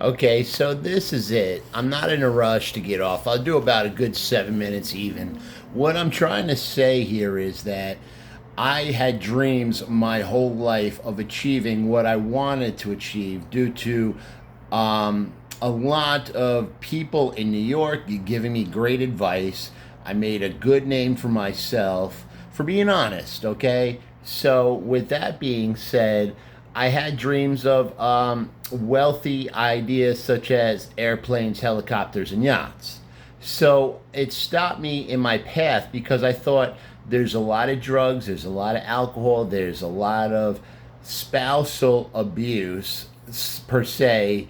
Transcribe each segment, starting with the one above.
Okay, so this is it. I'm not in a rush to get off. I'll do about a good 7 minutes even. What I'm trying to say here is that I had dreams my whole life of achieving what I wanted to achieve due to a lot of people in New York giving me great advice. I made a good name for myself for being honest, okay? So, with that being said, I had dreams of wealthy ideas such as airplanes, helicopters, and yachts. So it stopped me in my path because I thought there's a lot of drugs, there's a lot of alcohol, there's a lot of spousal abuse per se.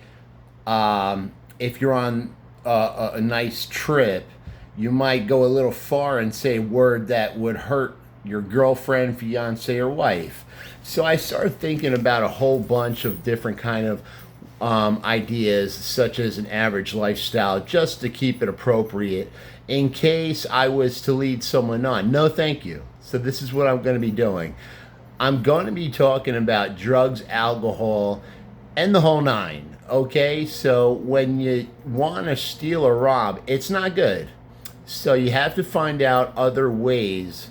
If you're on a nice trip, you might go a little far and say a word that would hurt your girlfriend, fiance, or wife. So I started thinking about a whole bunch of different kind of ideas, such as an average lifestyle, just to keep it appropriate in case I was to lead someone on. No, thank you. So this is what I'm going to be doing. I'm going to be talking about drugs, alcohol, and the whole nine. Okay, so when you want to steal or rob, it's not good. So you have to find out other ways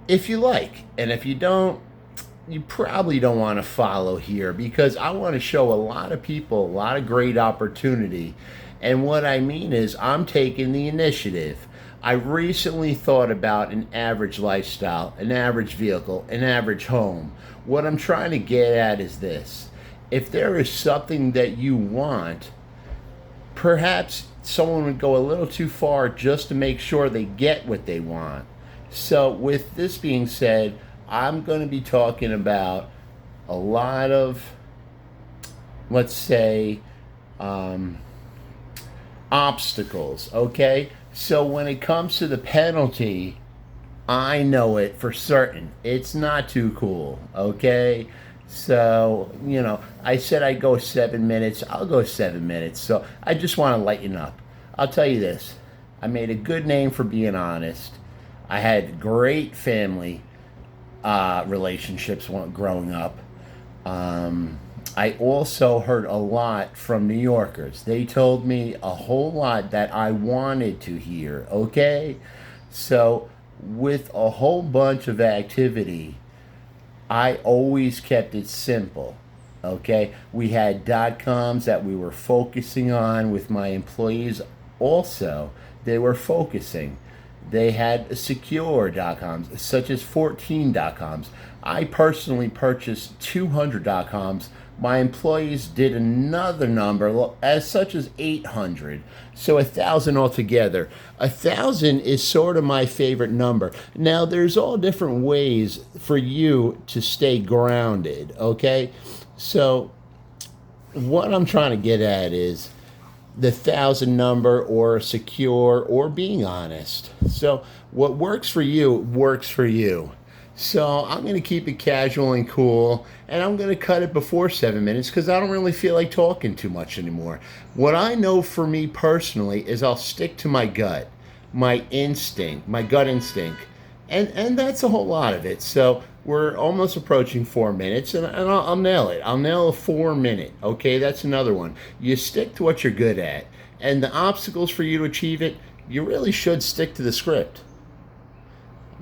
if you like. And if you don't, you probably don't want to follow here because I want to show a lot of people a lot of great opportunity. And what I mean is, I'm taking the initiative. I recently thought about an average lifestyle, an average vehicle, an average home. What I'm trying to get at is this: if there is something that you want, perhaps someone would go a little too far just to make sure they get what they want. So, with this being said, I'm going to be talking about a lot of, let's say, obstacles, okay? So, when it comes to the penalty, I know it for certain. It's not too cool, okay? So, I said I'd go 7 minutes. I'll go 7 minutes. So, I just want to lighten up. I'll tell you this: I made a good name for being honest. I had great family relationships growing up. I also heard a lot from New Yorkers. They told me a whole lot that I wanted to hear, okay? So, with a whole bunch of activity, I always kept it simple, okay? We had .coms that we were focusing on with my employees also. They were focusing. They had secure.coms, such as 14.coms. I personally purchased 200.coms. My employees did another number as such as 800. So 1,000 altogether. 1,000 is sort of my favorite number. Now, there's all different ways for you to stay grounded, okay? So what I'm trying to get at is the 1,000 number or secure or being honest. So what works for you works for you. So I'm going to keep it casual and cool, and I'm going to cut it before 7 minutes because I don't really feel like talking too much anymore. What I know for me personally is I'll stick to my gut, my instinct, my gut instinct, and that's a whole lot of it. So we're almost approaching 4 minutes, and I'll nail it. I'll nail a 4 minute. Okay, that's another one. You stick to what you're good at, and the obstacles for you to achieve it, you really should stick to the script.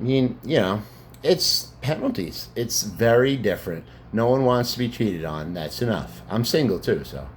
I mean, it's penalties. It's very different. No one wants to be cheated on. That's enough. I'm single too, so.